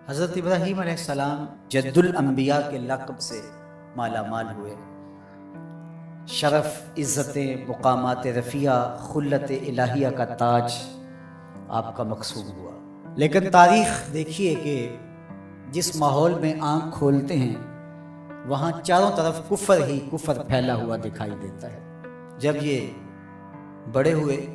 حضرت ابراہیم علیہ السلام جد الانبیاء کے لقب سے مالا مال ہوئے. شرف، عزتیں، مقامات رفیع، خلت الہیہ کا تاج آپ کا مقصود ہوا. لیکن تاریخ دیکھیے کہ جس ماحول میں آنکھ کھولتے ہیں وہاں چاروں طرف کفر ہی کفر پھیلا ہوا دکھائی دیتا ہے. جب یہ بڑے ہوئے،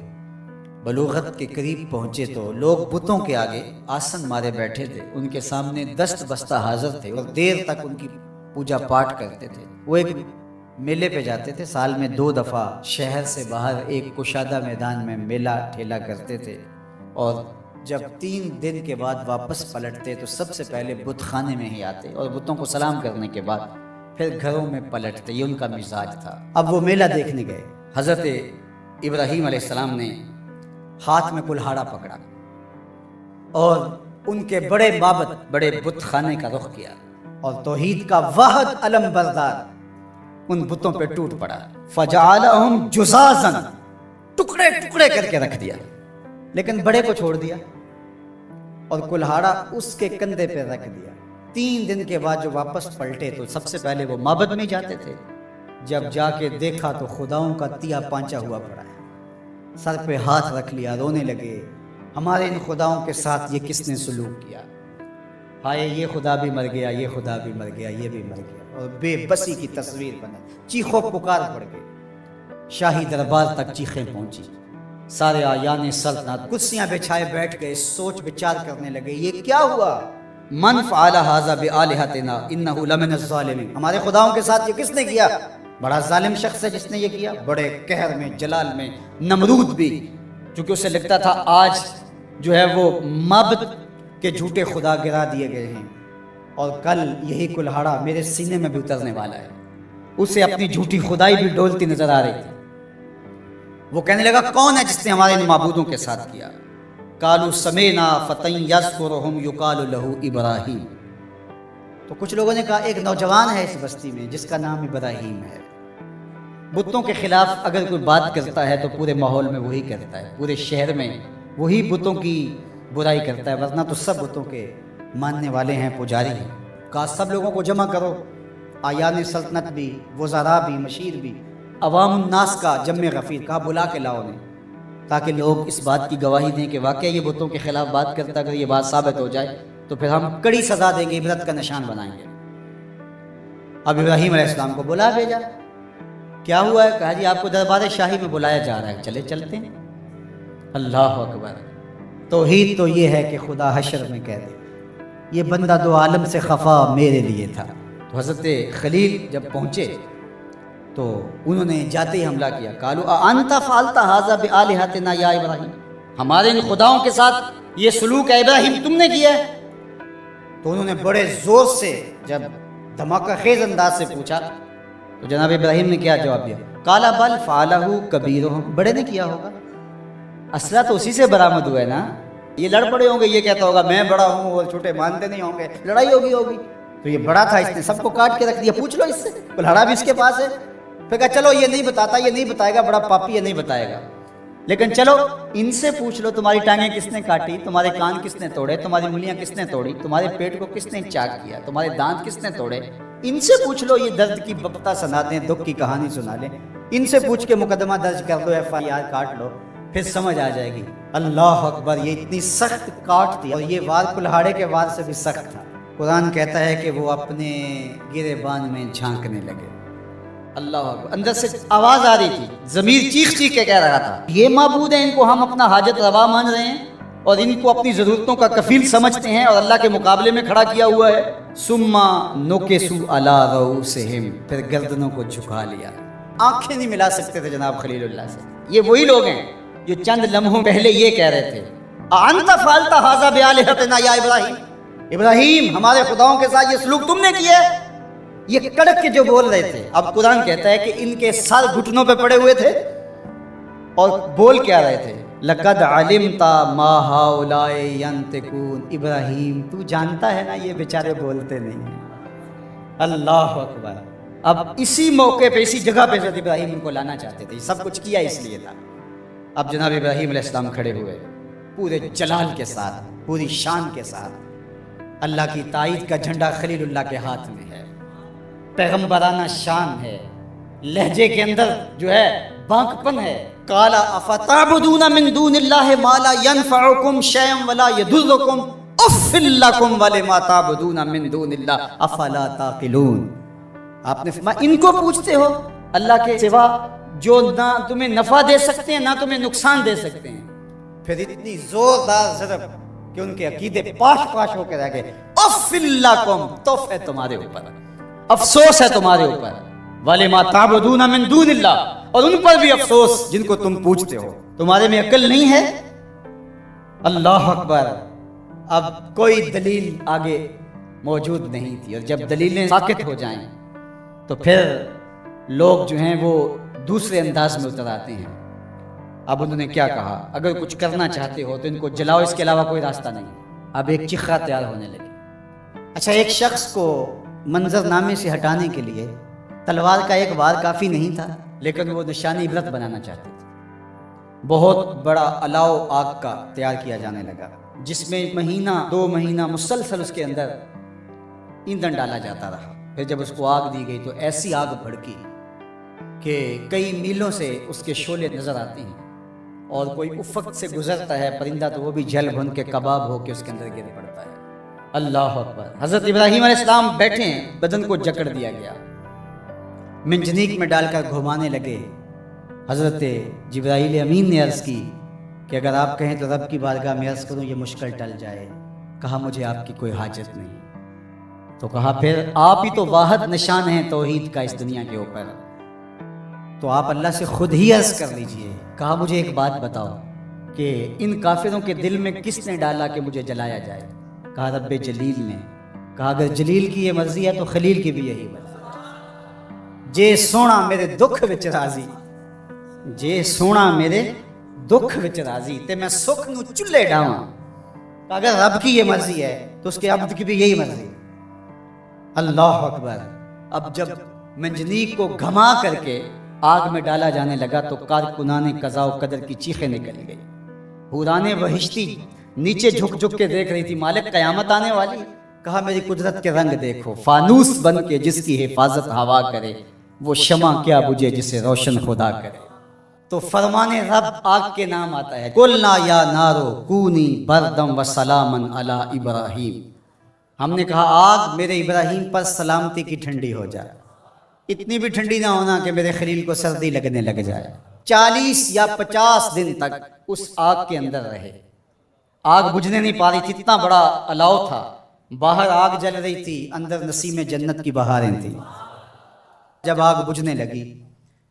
بلوغت کے قریب پہنچے تو لوگ بتوں کے آگے آسن مارے بیٹھے تھے، ان کے سامنے دست بستہ حاضر تھے اور دیر تک ان کی پوجا پاٹ کرتے تھے. وہ ایک میلے پہ جاتے تھے، سال میں 2 دفعہ شہر سے باہر ایک کشادہ میدان میں میلہ ٹھیلا کرتے تھے، اور جب 3 دن کے بعد واپس پلٹتے تو سب سے پہلے بت خانے میں ہی آتے اور بتوں کو سلام کرنے کے بعد پھر گھروں میں پلٹتے. یہ ان کا مزاج تھا. اب وہ میلہ دیکھنے گئے. حضرت ابراہیم علیہ السلام نے ہاتھ میں کلہاڑا پکڑا اور ان کے بڑے معبد، بڑے بت خانے کا رخ کیا اور توحید کا واحد علم بردار ان بتوں پہ ٹوٹ پڑا. فجعلہم جزازا، ٹکڑے ٹکڑے کر کے رکھ دیا، لیکن بڑے کو چھوڑ دیا اور کلہاڑا اس کے کندھے پہ رکھ دیا. 3 دن کے بعد جو واپس پلٹے تو سب سے پہلے وہ معبد میں جاتے تھے. جب جا کے دیکھا تو خداؤں کا تیا پانچا ہوا پڑا ہے. سر پہ ہاتھ رکھ لیا، رونے لگے. ہمارے ان خداؤں کے ساتھ یہ کس نے سلوک کیا؟ ہائے، یہ خدا بھی مر گیا، یہ خدا بھی مر گیا، یہ بھی مر گیا. اور بے بسی کی تصویر بنا، چیخو پکار پڑ گئی. شاہی دربار تک چیخیں پہنچی. سارے آیان سلطنت کرسیاں بچھائے بیٹھ گئے، سوچ بچار کرنے لگے یہ کیا ہوا. من فعل ھذا بآلہتنا انہ لمن الظالمین، ہمارے خداؤں کے ساتھ یہ کس نے کیا؟ بڑا ظالم شخص ہے جس نے یہ کیا. بڑے قہر میں، جلال میں. نمرود بھی، چونکہ اسے لگتا تھا آج جو ہے وہ معبد کے جھوٹے خدا گرا دیے گئے ہیں اور کل یہی کلہاڑا میرے سینے میں بھی اترنے والا ہے. اسے اپنی جھوٹی خدائی بھی ڈولتی نظر آ رہی تھی. وہ کہنے لگا کون ہے جس نے ہمارے ان معبودوں کے ساتھ کیا؟ قالوا سمعنا فتى يذكرهم يقال له ابراہیم. تو کچھ لوگوں نے کہا ایک نوجوان ہے اس بستی میں جس کا نام ابراہیم ہے. بتوں کے خلاف اگر کوئی بات کرتا ہے تو پورے ماحول میں وہی کرتا ہے، پورے شہر میں وہی بتوں کی برائی کرتا ہے، ورنہ تو سب بتوں کے ماننے والے ہیں، پجاری ہیں. کہا سب لوگوں کو جمع کرو، آیان سلطنت بھی، وزراء بھی، مشیر بھی، عوام الناس کا جمع غفیر. کہا بلا کے لاؤ انہیں تاکہ لوگ اس بات کی گواہی دیں کہ واقعی یہ بتوں کے خلاف بات کرتا. اگر یہ بات ثابت ہو جائے تو پھر ہم کڑی سزا دیں گے، عبرت کا نشان بنائیں گے. اب ابراہیم علیہ السلام کو بلا بھیجا. کیا ہوا ہے؟ کہا جی آپ کو دربار شاہی میں بلایا جا رہا ہے، چلے چلتے ہیں. اللہ اکبر. توحید تو یہ ہے کہ خدا حشر میں کہہ دے یہ بندہ 2 عالم سے خفا میرے لیے تھا. تو حضرت خلیل جب پہنچے تو انہوں نے جاتے ہی حملہ کیا. قالوا انت فعلت ھذا بآلہتنا یا ابراہیم، ہمارے ان خداؤں کے ساتھ یہ سلوک ہے ابراہیم تم نے کیا ہے؟ تو انہوں نے بڑے زور سے جب دھماکہ خیز انداز سے پوچھا تو جناب ابراہیم نے کیا جواب دیا؟ قال بل فعلہ کبیرہم، بڑے نے کیا ہوگا، اسلحہ تو اسی سے برآمد ہوا ہے نا. یہ لڑ پڑے ہوں گے، یہ کہتا ہوگا میں بڑا ہوں اور چھوٹے مانتے نہیں ہوں گے، لڑائی ہوگی. تو یہ بڑا تھا، اس نے سب کو کاٹ کے رکھ دیا، پوچھ لو اس سے، کلہاڑا بھی اس کے پاس ہے. پھر کہا چلو یہ نہیں بتاتا، یہ نہیں بتائے گا، بڑا پاپی ہے نہیں بتائے گا، لیکن چلو ان سے پوچھ لو تمہاری ٹانگیں کس نے کاٹی، تمہارے کان کس نے توڑے، تمہاری انگلیاں کس نے توڑی، تمہارے پیٹ کو کس نے چاک کیا، تمہارے دانت کس نے توڑے. ان سے پوچھ لو، یہ درد کی بپتا سنا دیں، دکھ کی کہانی سنا لیں. ان سے پوچھ کے مقدمہ درج کر دو، FIR کاٹ لو، پھر سمجھ آ جائے گی. اللہ اکبر. یہ اتنی سخت کاٹ تھی اور یہ وار کلہاڑے کے وار سے بھی سخت تھا. قرآن کہتا ہے کہ وہ اپنے گریبان میں جھانکنے لگے. اللہ اکبر. اندر سے آواز آ رہی تھی، ضمیر چیخ چیخ کے کہہ رہا تھا یہ معبود ہیں، ان کو ہم اپنا حاجت روا مان رہے ہیں اور ان کو اپنی ضرورتوں کا کفیل سمجھتے ہیں اور اللہ کے مقابلے میں کھڑا کیا ہوا ہے. ثم نکسوا علی رؤوسہم، پھر گردنوں کو جھکا لیا. آنکھیں نہیں ملا سکتے تھے جناب خلیل اللہ سے. یہ وہی لوگ ہیں جو چند لمحوں پہلے یہ کہہ رہے تھے انت فعلت ھذا بآلہتنا یا ابراہیم، ابراہیم ہمارے خداؤں کے ساتھ یہ سلوک تم نے کیا ہے. یہ کڑک کے جو بول رہے تھے. اب قرآن کہتا ہے کہ ان کے سر گھٹنوں پہ پڑے ہوئے تھے اور بول کیا رہے تھے؟ لقد علمت ما ہؤلاء ینطقون، ابراہیم تو جانتا ہے نا یہ بیچارے بولتے نہیں ہیں. اللہ اکبر. اب اسی موقع پہ، اسی جگہ پہ حضرت ابراہیم ان کو لانا چاہتے تھے. سب کچھ کیا اس لیے تھا. اب جناب ابراہیم علیہ السلام کھڑے ہوئے پورے جلال کے ساتھ، پوری شان کے ساتھ. اللہ کی تائید کا جھنڈا خلیل اللہ کے ہاتھ میں ہے، پیغمبرانہ شان ہے، لہجے کے اندر جو ہے بانک پن ہے۔ قال افتعبدون من دون اللہ ما لا ينفعکم شیئا ولا یضرکم اف لکم ولما تعبدون من دون اللہ افلا تعقلون۔ آپ نے فرمایا ان کو پوچھتے ہو اللہ کے سوا جو نہ تمہیں نفع دے سکتے ہیں نہ تمہیں نقصان دے سکتے ہیں۔ پھر اتنی زوردار ضرب کہ ان کے عقیدے پاش پاش ہو کے رہ گئے۔ اف لکم، توف ہے تمہارے اوپر، افسوس ہے تمہارے اوپر، وَلِمَا تَعْبُدُونَ مِن دُونِ اللَّهِ، اور ان پر بھی افسوس جن کو تم پوچھتے ہو، تمہارے میں عقل نہیں ہے۔ اللہ اکبر۔ اب کوئی دلیل آگے موجود نہیں تھی، اور جب دلیلیں ساکت ہو جائیں تو پھر لوگ جو ہیں وہ دوسرے انداز میں اتر آتے ہیں۔ اب انہوں نے کیا کہا، اگر کچھ کرنا چاہتے ہو تو ان کو جلاؤ، اس کے علاوہ کوئی راستہ نہیں۔ اب ایک چخا تیار ہونے لگی۔ اچھا، ایک شخص کو منظر نامے سے ہٹانے کے لیے تلوار کا ایک وار کافی نہیں تھا، لیکن وہ نشانی عبرت بنانا چاہتے تھے۔ بہت بڑا الاؤ آگ کا تیار کیا جانے لگا، جس میں مہینہ 2 مہینہ مسلسل اس کے اندر ایندھن ڈالا جاتا رہا۔ پھر جب اس کو آگ دی گئی تو ایسی آگ بھڑکی کہ کئی میلوں سے اس کے شعلے نظر آتے ہیں، اور کوئی افق سے گزرتا ہے پرندہ تو وہ بھی جل بھن کے کباب ہو کے اس کے اندر گر پڑتا ہے۔ اللہ اکبر۔ حضرت ابراہیم علیہ السلام بیٹھے ہیں، بدن کو جکڑ دیا گیا، منجنیق میں ڈال کر گھمانے لگے۔ حضرت جبرائیل امین نے عرض کی کہ اگر آپ کہیں تو رب کی بارگاہ میں عرض کروں یہ مشکل ٹل جائے۔ کہا مجھے آپ کی کوئی حاجت نہیں۔ تو کہا پھر آپ ہی تو واحد نشان ہیں توحید کا اس دنیا کے اوپر، تو آپ اللہ سے خود ہی عرض کر لیجئے۔ کہا مجھے ایک بات بتاؤ کہ ان کافروں کے دل میں کس نے ڈالا کہ مجھے جلایا جائے؟ کہا رب جلیل نے۔ کہا اگر جلیل کی یہ مرضی ہے تو خلیل کی بھی یہی مرضی۔ جے سونا میرے دکھ وچ راضی، جے سونا میرے دکھ وچ راضی تے میں سکھ نو چلے ڈاواں۔ اگر رب کی یہ مرضی ہے تو اس کے عبد کی بھی یہی مرضی۔ اللہ اکبر۔ اب جب منجنیق کو گھما کر کے آگ میں ڈالا جانے لگا تو کارکنان قضاء و قدر کی چیخیں نکل گئی۔ حوران بہشتی نیچے جھک جھک کے دیکھ رہی تھی، مالک قیامت آنے والی۔ کہا میری قدرت کے رنگ دیکھو، فانوس بن کے جس کی حفاظت ہوا کرے، وہ شمع کیا بجھے جسے روشن خدا کرے۔ تو فرمان رب آگ کے نام آتا ہے، قلنا یا نارو کونی بردم و سلامن علی ابراہیم۔ ہم نے کہا آگ میرے ابراہیم پر سلامتی کی ٹھنڈی ہو جائے، اتنی بھی ٹھنڈی نہ ہونا کہ میرے خلیل کو سردی لگنے لگ جائے۔ 40 یا 50 دن تک اس آگ کے اندر رہے، آگ بجھنے نہیں پا رہی تھی، اتنا بڑا الاؤ تھا۔ باہر آگ جل رہی تھی، اندر نسیم جنت کی بہاریں تھیں۔ جب آگ بجھنے لگی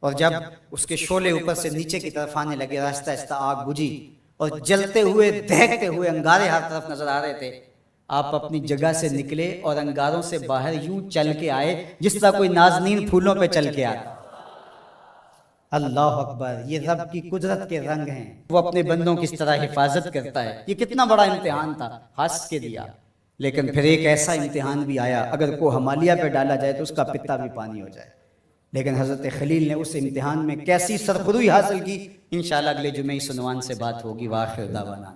اور جب اس کے شعلے اوپر سے نیچے کی طرف آنے لگے، آہستہ آہستہ آگ بجھی اور جلتے ہوئے دہکتے ہوئے انگارے ہر طرف نظر آ رہے تھے۔ آپ اپنی جگہ سے نکلے اور انگاروں سے باہر یوں چل کے آئے جس طرح کوئی نازنین پھولوں پہ چل کے آتا۔ اللہ اکبر۔ یہ رب کی قدرت کے رنگ ہیں، وہ اپنے بندوں کی اس طرح حفاظت کرتا ہے۔ یہ کتنا بڑا امتحان تھا، ہنس کے دیا، لیکن پھر ایک ایسا امتحان بھی آیا، اگر کو ہمالیہ پہ ڈالا جائے تو اس کا پتا بھی پانی ہو جائے۔ لیکن حضرت خلیل نے اس امتحان میں کیسی سرخروئی حاصل کی، انشاءاللہ اگلے جمعے اس عنوان سے بات ہوگی۔ وآخر دعوانا